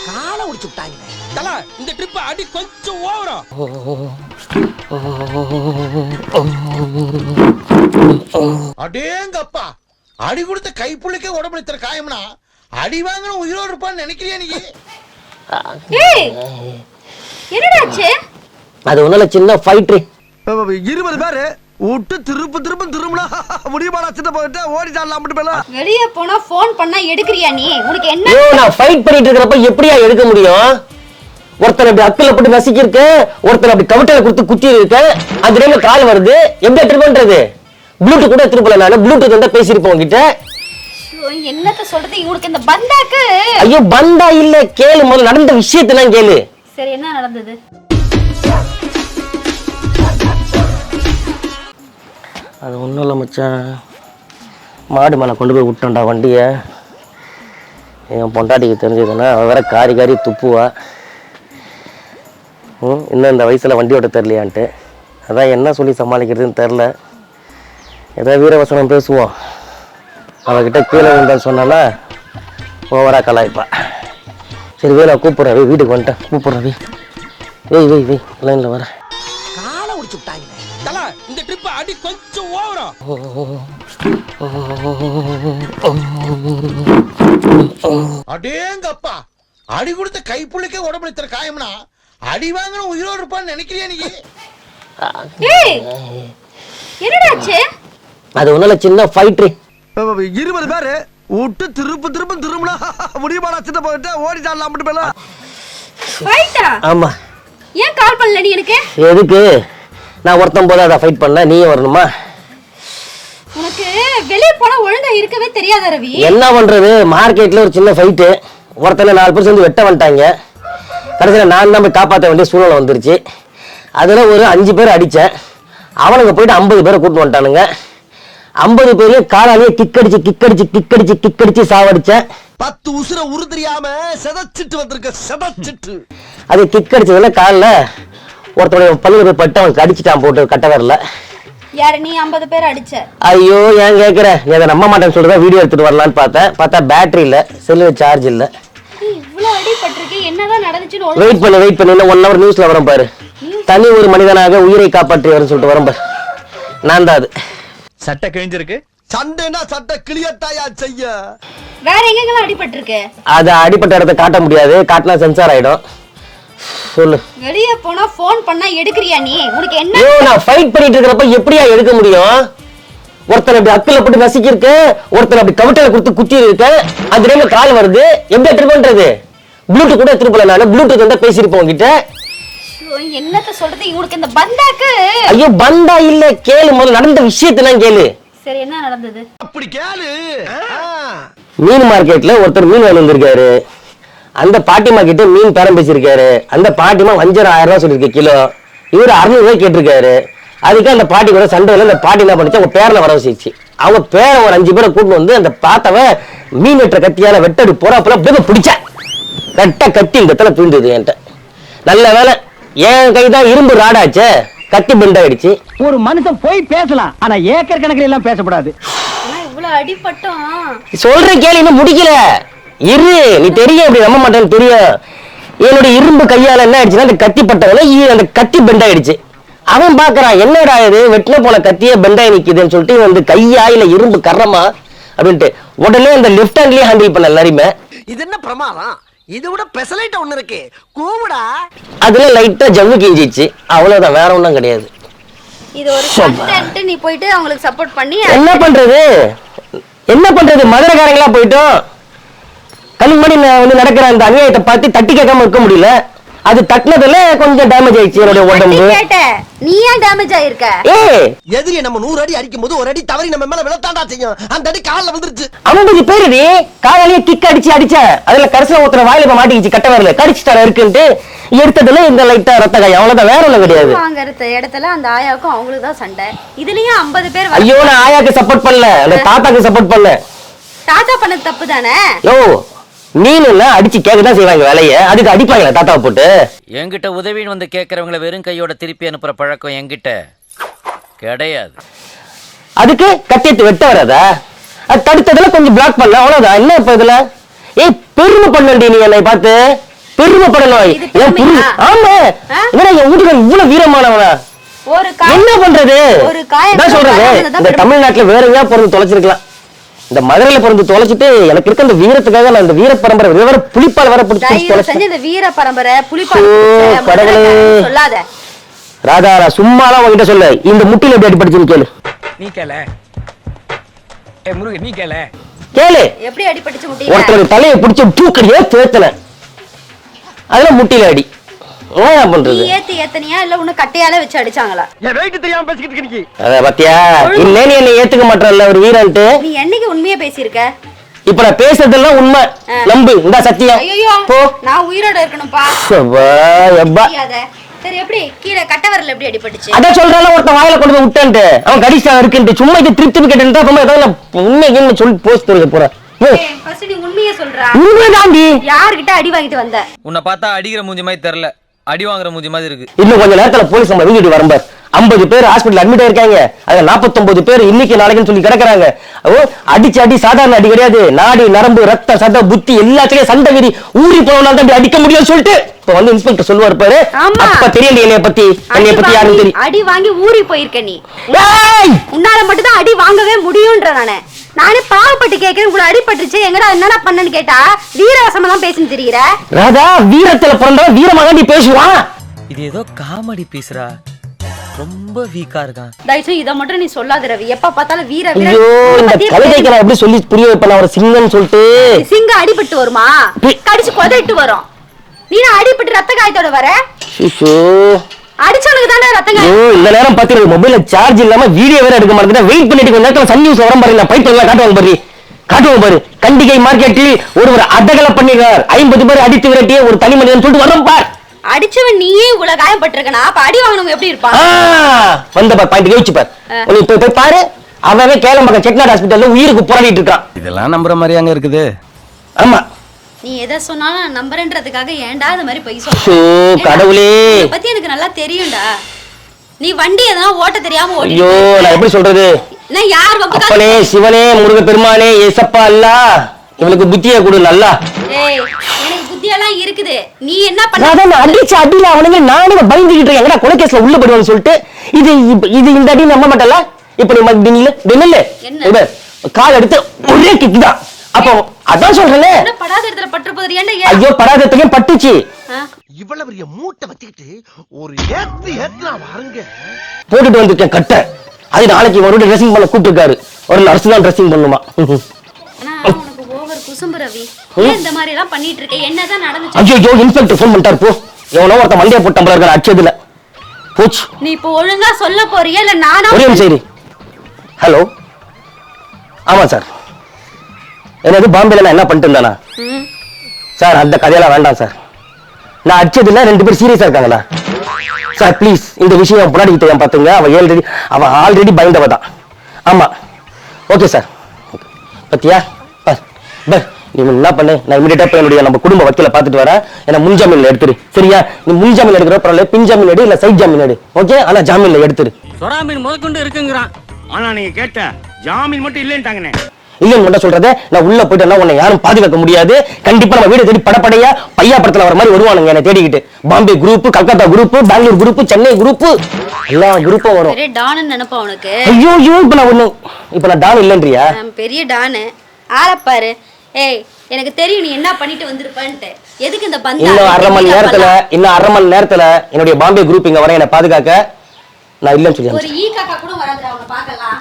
காலை உடிச்சு விட்டாங்க. தல இந்த ட்ரிப் அடி கொஞ்சம் ஓவரா. அடேங்கப்பா, அடி கொடுத்த கைப்புள்ளிக்கே உடம்புல இத்தனை காயம்னா அடி வாங்கின உயிரோடு இருப்பான்னு நினைக்கிறியா நீ? என்னடாச்சு? அது ஒண்ணுல சின்ன ஃபைட். 20 பேரு விட்டு திரும்புனா முடியுமாடா? சின்ன போயிட்டு ஓடிட்டாலாம் மட்டும் பேல. வெளிய போனா ஃபோன் பண்ணா எடுக்கறியா நீ? உனக்கு என்ன? நான் ஃபைட் பண்ணிட்டு இருக்கறப்ப எப்படியா எடுக்க முடியும்? ஒருத்தர் அப்படி அக்கல போட்டு நசிக்கிருக்கு, ஒருத்தர் அப்படி கவட்டையில கொடுத்து குத்தி இருக்கு. அந்த டைம்ல கால் வருது, எப்படி எடுத்து பண்றது? ப்ளூடூத் கூட எடுத்து போல, நான் ப்ளூடூத் வந்தா பேசிருப்போம் உங்ககிட்ட. என்னத்த சொல்றது உனக்கு இந்த பந்தாக்கு? ஐயோ பந்தா இல்ல, கேளு முதல்ல நடந்த விஷயத்தெல்லாம் கேளு. சரி என்ன நடந்தது? அது ஒன்றும் இல்லை மச்சான், மாடு மேலே கொண்டு போய் விட்டோம்டா வண்டியை. என் பொண்டாட்டிக்கு தெரிஞ்சதுன்னா அவள் வேற காரி காரி துப்புவா. இன்னும் இந்த வயசில் வண்டி ஓட்ட தெரிலையான்ட்டு. அதான் என்ன சொல்லி சமாளிக்கிறதுன்னு தெரில. ஏதாவது வீரவசனம் பேசுவோம். அவகிட்ட கீழே விழுந்தான்னு சொன்னான்னா ஓவராக கலாய்ப்பா. சரி வேலை கூப்பிட்றேன், வீட்டுக்கு வந்துட்டேன், கூப்பிட்றேன். வெய் லைனில் வரேன். காலை உடிச்சு விட்டாங்க. தல இந்த ட்ரிப் அடி கொஞ்சம் ஓவரா. அடேங்கப்பா, அடி கொடுத்த கைப்புள்ளிக்கே உடம்புல இத்தனை காயம்னா அடி வாங்கின உயிரோடு இருப்பான்னு நினைக்கிறியா நீ? என்னடாச்சு? அது ஒண்ணுல சின்ன ஃபைட். 20 பேரு விட்டு திரும்புனா முடியுமாடா? சின்ன போயிட்டு ஓடிட்டாலாம் மட்டும் பேல. ஃபைட்டா? ஆமா. ஏன் கால் பண்ணல நீ எனக்கு? எதுக்கு? நான் ஒருத்தன் போது அதை ஃபைட் பண்ண நீயே வரணுமா? உனக்கு வெளிய போனா ஒழுங்கா இருக்கவே தெரியாத ரவி. என்ன பண்றது, மார்க்கெட்ல ஒரு சின்ன ஃபைட்டு. ஒருத்தனை 4 பேர் சேர்ந்து வெட்ட வந்துட்டாங்க. கடைசியில் நான் தான் போய் காப்பாற்ற வேண்டிய சூழ்நிலை வந்துருச்சு. அதில் ஒரு 5 பேர் அடித்தேன். அவனுங்க போயிட்டு 50 பேரை கூட்டு வந்துட்டானுங்க. 50 பேரையும் காலாலேயே கிக்கடிச்சு சாவடிச்சேன். 10 உசுர உரு தெரியாம செதச்சிட்டு வந்திருக்க செதச்சிட்டு. அது கிக்கடிச்சதுல காலில் ஒருத்தனுடைய பல்லுல போய் பட்டு அவன் கடிச்சிட்டான் போட்டு கட்ட வரல. யாரு நீ 50 பேர் அடிச்ச? ஐயோ ஏன் கேட்குற, நீ அதை நம்ப மாட்டேன்னு சொல்றதா வீடியோ எடுத்துட்டு வரலான்னு பார்த்தா பேட்டரி இல்லை, செல்லுல சார்ஜ் இல்லை. இவ்வளவு அடிபட்டிருக்கு, என்னதான் நடந்துச்சுன்னு வெயிட் பண்ணு இன்னும் 1 hour நியூஸ்ல வரும் பாரு. தனி ஒரு மனிதனாக உயிரை காப்பாற்றியவர் சொல்லிட்டு வரும் பாரு. நான் தான் அது. சட்டை கிழிஞ்சிருக்கு. சண்டைனா சட்டை கிளியத்தாயா செய்ய. வேற எங்கெல்லாம் அடிபட்டிருக்கு? அது அடிப்பட்ட இடத்த காட்ட முடியாது, காட்டினா சென்சார் ஆயிடும். சொல்லு. வெளிய போனா ஃபோன் பண்ணா எடுக்கறியா நீ? உனக்கு என்ன? நான் ஃபைட் பண்ணிட்டு இருக்கறப்ப எப்படியா எடுக்க முடியும்? ஒருத்தர் அப்படி அக்கல போட்டு நசிக்கிருக்கு, ஒருத்தர் அப்படி கவட்டையில கொடுத்து குத்தி இருக்கு. அந்த டைம்ல கால் வருது, எப்படி எடுத்து பண்றது? ப்ளூடூத் கூட எடுத்து போல, நான் ப்ளூடூத் வந்தா பேசிருப்போம் உங்ககிட்ட. என்னத்த சொல்றது உனக்கு இந்த பந்தாக்கு? ஐயோ பந்தா இல்ல, கேளு முதல்ல நடந்த விஷயத்தெல்லாம் கேளு. சரி என்ன நடந்தது? அப்படி கேளு. மீன் மார்க்கெட்ல ஒருத்தர் மீன் வாங்கி வந்திருக்காரு. அந்த பாட்டிமா கிட்ட மீன் பேரம் பேசியிருக்காரு. அந்த பாட்டிமா வஞ்சரம் 1000 ரூபாய் சொல்லிருக்கு கிலோ. இவர் 600 ரூபாய் கேட்டிருக்காரு. அதுக்கு அந்த பாட்டி கூட சண்டையில அந்த பாட்டி என்ன பண்ணிச்சு, அவங்க பேர்ல வர வச்சிச்சு. அவங்க பேரை ஒரு 5 பேரை கூட்டு வந்து அந்த பாத்தவ மீன் வெட்டுற கத்தியால வெட்டடி போறாப்புல பிடிச்ச கட்டி இந்த இடத்துல தூண்டுது என்கிட்ட. நல்ல வேலை என் கைதான் இரும்பு ராடாச்சே, கத்தி பெண்ட் ஆயிடுச்சு. ஒரு மனுஷன் போய் பேசலாம், ஆனா ஏக்கர் கணக்கில் எல்லாம் பேசக்கூடாது. இவ்வளவு அடிபட்டோம் சொல்ற கேள்வி இன்னும் முடிக்கல. இரு, நீ தெரியும் இப்படி நம்ப மாட்டேன்னு தெரியும். என்னுடைய இரும்பு கையால என்ன ஆயிடுச்சுன்னா அந்த கத்தி பட்டவன அந்த கத்தி பெண்ட் ஆயிடுச்சு. அவன் பாக்குறான் என்னடா இது வெட்டின போன கத்தியே பெண்டாய் நிக்குதுன்னு சொல்லிட்டு வந்து கையா இல்ல இரும்பு கர்றமா அப்படின்ட்டு உடனே அந்த லெஃப்ட் ஹேண்ட்லயே ஹேண்டில் பண்ண எல்லாருமே. இது என்ன பிரமாதம்? இது விட பெசலைட் ஒண்ணு இருக்கு, கூவுடா. அதுல லைட்டா ஜவ்வு கிஞ்சிச்சு, அவ்வளவுதான், வேற ஒண்ணும் கிடையாது. இது ஒரு கண்டென்ட். நீ போயிட்டு அவங்களுக்கு சப்போர்ட் பண்ணி என்ன பண்றது மதுரைக்காரங்களா போயிட்டோம். கல்லுமணி வந்து நடக்கிற அந்த அநியாயத்தை பார்த்து தட்டி கேட்காம இருக்க முடியல. அது தட்டினதுல கொஞ்சம் டேமேஜ் ஆயிடுச்சு என்னோட உடம்பு. நீ ஏன் டேமேஜ் ஆயிருக்க? எதிரி நம்ம 100 அடி அடிக்கும் போது ஒரு அடி தவறி நம்ம மேல விழத்தாண்டா செய்யும். அந்த அடி கால்ல வந்துருச்சு. 50 பேரு காலையே கிக் அடிச்ச அதுல கடைசியில ஒருத்தர வாயில மாட்டிக்கிச்சு, கட்ட வரல கடிச்சுட்டார இருக்குன்ட்டு எடுத்ததுல இந்த லைட்டா ரத்த காயம், அவ்வளவுதான், வேற ஒண்ணும் கிடையாது. வாங்கற இடத்துல அந்த ஆயாவுக்கும் அவங்களுக்கு தான் சண்டை. இதுலயும் 50 பேர். ஐயோ நான் ஆயாக்கு சப்போர்ட் பண்ணல, அந்த தாத்தாக்கு சப்போர்ட் பண்ணல. தாத்தா பண்ணது தப்பு தானே? யோ மீன் அடிச்சு கேட்கதான் செய்வாங்க வேலைய, அதுக்கு அடிப்பாங்களா தாத்தாவை போட்டு? என்கிட்ட உதவின்னு வந்து கேட்கறவங்களை வெறும் கையோட திருப்பி அனுப்புற பழக்கம் என்கிட்ட கிடையாது. அதுக்கு கத்தியத்து வெட்ட வராதா? அது தடுத்ததுல கொஞ்சம் பிளாக் பண்ணல, அவ்வளவுதான். என்ன இப்ப இதுல பெருமை பண்ணி நீ என்னை பார்த்து பெருமைப்படணும். இது என் பெருமையா? ஆமா. என்னடா என் வீட்டுக்கு இவ்வளவு வீரமானவனா? ஒரு என்ன பண்றது? ஒரு காயம் நான் சொல்றது இந்த தமிழ்நாட்டுல வேற எங்கேயா பிறந்து தொலைச்சிருக்கலாம். இந்த மதுரையில பிறந்து தொலைச்சிட்டு எனக்கு இருக்க இந்த வீரத்துக்காக நான் இந்த வீர பரம்பரை வேற புலிப்பால் வேற பிடிச்சி செஞ்ச இந்த வீர பரம்பரை புலிப்பால் கடவுளே சொல்லாத ராதா. சும்மாலாம் உங்ககிட்ட சொல்லு. இந்த முட்டில எப்படி அடிபட்டுச்சுன்னு கேளு. நீ கேள முருகன், நீ கேள கேளு. எப்படி அடிபட்டுச்சு முட்டில? ஒருத்தர் தலையை பிடிச்சி தூக்கடியே தேத்தன, அதெல்லாம் முட்டில அடி. என்ன பண்றது? ஏத்தனியா இல்ல உன்ன கட்டையால வச்சு அடிச்சாங்களா? என் வெயிட் தெரியாம பேசிக்கிட்டு இருக்க நீ. அத பாத்தியா? இன்னே நீ என்ன ஏத்துக்க மாட்டறல்ல ஒரு வீரன்ட்டு. நீ என்னைக்கு உண்மையா பேசியிருக்க? இப்ப நான் பேசுறதெல்லாம் உண்மை. நம்பு. இந்த சத்தியம். ஐயோ போ. நான் உயிரோட இருக்கணும்பா. எப்பா. சரி, எப்படி கீழே கட்டவரல எப்படி அடிபட்டுச்சு? அத சொல்றால ஒருத்த வாயில கொண்டு வந்து விட்டான்ட்டு அவன் கடிச்சா இருக்குன்னு சும்மா இது திருப்பி கேட்டா அப்புறமா ஏதாவது உண்மைன்னு சொல்லி போஸ்ட் கொடுக்க போறேன். ஃபர்ஸ்ட் நீ உண்மையை சொல்றா. உண்மைதாண்டி. யார்கிட்ட அடி வாங்கிட்டு வந்த? உன்னை பார்த்தா அடிக்கிற மூஞ்சி மாதிரி தெரியல, அடி வாங்குற மூஞ்சி மாதிரி இருக்கு. இன்னும் கொஞ்ச நேரத்துல போலீஸ் நம்ம வீட்டுக்கு வரம்பார். 50 பேர் ஹாஸ்பிடல் அட்மிட் ஆயிருக்காங்க. அதுல 49 பேர் இன்னைக்கு நாளைக்குன்னு சொல்லி கிடக்குறாங்க. அடி சாதாரண அடி கிடையாது. நாடி நரம்பு ரத்த சத புத்தி எல்லாத்துலயும் சண்டை வீரி ஊறி போனால தான் அடிக்க முடியும்னு சொல்லிட்டு இப்ப வந்து இன்ஸ்பெக்டர் சொல்லுவார் பாரு. அப்ப தெரியும் என்னைய பத்தி யாரும் தெரியும். அடி வாங்கி ஊறி போயிருக்க நீ. உன்னால மட்டும் தான் அடி வாங்கவே முடியும்ன்ற நானே பாவப்பட்டு கேட்கிறேன். உங்களை அடிபட்டுச்சு எங்கடா என்னடா பண்ணன்னு கேட்டா வீரவசமா தான் பேசின்னு தெரியுற. ராதா வீரத்துல பிறந்தவன் வீரமாக நீ பேசுவான். இது ஏதோ காமெடி பேசுறா, ரொம்ப வீக்கா இருக்கான். தயவுசெய்து இதை மட்டும் நீ சொல்லாத ரவி. எப்ப பார்த்தாலும் வீர ஐயோ இந்த கழுதைக்கு நான் எப்படி சொல்லி புரிய வைப்பேன் ஒரு சிங்கம்னு சொல்லிட்டு. சிங்கம் அடிபட்டு வருமா? கடிச்சு கொதட்டு வரும். நீ அடிபட்டு ரத்த காயத்தோட வர. ஐயோ அடிச்சவனுக்கு தானே ரத்த காயம். ஐயோ இந்த நேரம் பாத்தீங்க மொபைல்ல சார்ஜ் இல்லாம வீடியோ வேற எடுக்க மாட்டேன். வெயிட் பண்ணிட்டு கொஞ்ச நேரத்துல சன் நியூஸ் வரும் பாருங்க. பைப் எல்லாம் காட்டுவாங்க பாரு. கண்டிகை மார்க்கெட்டில் ஒருவர் அதகல பண்ணிடுறார். 50 பேர் அடித்து விரட்டிய ஒரு தனி மனிதன் சொல்லிட்டு வரோம் பார். அடிச்சவன் நீயே இவ்வளவு காயப்பட்டிருக்கனா அப்ப அடி வாங்கணும் எப்படி இருப்பான்? வந்த பார் பாயிண்ட் யோசிச்சு பார். நீ போய் பாரு. அவன் கேளம்பக்கம் செட்நாட் ஹாஸ்பிடல்ல உயிருக்கு போராடிட்டு இருக்கான். இதெல்லாம் நம்புற மாதிரி அங்க இருக்குது. ஆமா நீ எதை சொன்னாலும் நான் நம்புறேன்றதுக்காக ஏன்டா இந்த மாதிரி பொய் சொல்ற? கடவுளே இத பத்தி எனக்கு நல்லா தெரியும்டா. நீ வண்டி எதனா ஓட்ட தெரியாம ஓட்டி. ஐயோ நான் எப்படி சொல்றது? நான் யார் வம்புக்கா? அப்பனே சிவனே முருக பெருமானே ஏசப்பா அல்லாஹ் இவனுக்கு புத்தியை கொடு நல்லா. ஏய் எனக்கு புத்தியெல்லாம் இருக்குது. நீ என்ன பண்ண? நான் அடிச்ச அடியில அவனுங்க நானே பயந்துகிட்டு இருக்கேன். எங்கடா கொலை கேஸ்ல உள்ள போடுவான்னு சொல்லிட்டு இது இந்த அடி நம்ப மாட்டல. இப்ப நீ டின்னில கால் எடுத்து ஒரே கிக் தான். அப்போ அதான் சொல்றேனே. என்ன படாத இடத்துல பற்று போதே ஏன்டா? ஐயோ படாத இடத்துலயே பட்டுச்சு. இவ்வளவு பெரிய மூட்டை வச்சிக்கிட்டு ஒரு ஏத்துனா வாருங்க. போட்டுட்டு வந்திருக்கேன் கட்ட. அது நாளைக்கு ஒரு ட்ரெஸ்ஸிங் பண்ண கூப்பிட்டுருக்காரு. ஒரு நர்ஸ் தான் ட்ரெஸ்ஸிங் பண்ணுமா. உனக்கு ஓவர் குசும்பு ரவி. ஏன் இந்த மாதிரி எல்லாம் பண்ணிட்டு இருக்க? என்னதான் நடந்துச்சு? ஐயோ இன்ஸ்பெக்டர் ஃபோன் பண்ணிட்டார் போ. எவனோ ஒருத்த மண்டைய போட்டு டம்பள இருக்காரு அச்சதுல. போச்சு. நீ இப்போ ஒழுங்கா சொல்ல போறியா இல்ல நானா? ஒரே நிமிஷம். ஹலோ ஆமா சார். என்னது பாம்பேல நான் என்ன பண்ணிட்டு இருந்தானா சார்? அந்த கதையெல்லாம் வேண்டாம் சார். நான் அடிச்சதுல 2 பேர் சீரியஸா இருக்காங்களா சார்? ப்ளீஸ் இந்த விஷயம் முன்னாடி தெரியாம பாத்துங்க. அவ ஆல்ரெடி பயந்தவ தான். ஆமா ஓகே சார். பத்தியா நீ என்ன பண்ணு, நான் இமிடியேட்டா போய் என்னுடைய நம்ம குடும்ப வக்கீல பாத்துட்டு வரேன். என்ன முன்ஜாமீன்ல எடுத்துரு சரியா? நீ முன்ஜாமீன் எடுக்கிற பரவாயில்ல, பின்ஜாமீன் எடு இல்ல சைட் ஜாமீன் எடு. ஓகே ஆனா ஜாமீன்ல எடுத்துரு. சொராமீன் முதற்கொண்டு இருக்குங்கிறான். ஆனா நீங்க கேட்ட ஜாமீன் மட்டும் இல்லைன்ட்டாங்கண்ணே. இல்லன்னு மட்டும் சொல்றத நான் உள்ள போயிட்டேன்னா உன்னை யாரும் பாதுகாக்க முடியாது. கண்டிப்பா நம்ம வீடு தேடி படப்படையா பையா படத்துல வர மாதிரி வருவானுங்க என்ன தேடிக்கிட்டு. Bombay group, Calcutta group, Bangalore group, Chennai group எல்லா குரூப்பும் வரும். பெரிய டான் நினைப்பா உனக்கு. ஐயோ இப்ப நான் டான் இல்லன்றியா? பெரிய டான் ஆளப்பாரு. ஏய் எனக்கு தெரியும் நீ என்ன பண்ணிட்டு வந்திருப்பன்ட்டு. எதுக்கு இந்த பந்தா? இன்னும் 1/2 மணி நேரத்துல என்னுடைய பாம்பே குரூப் இங்க வர என்ன பாதுகாக்க. நான் இல்லன்னு சொல்லி ஒரு ஈ காக்கா கூட வராதுடா உன்னை பார்க்கலாம்.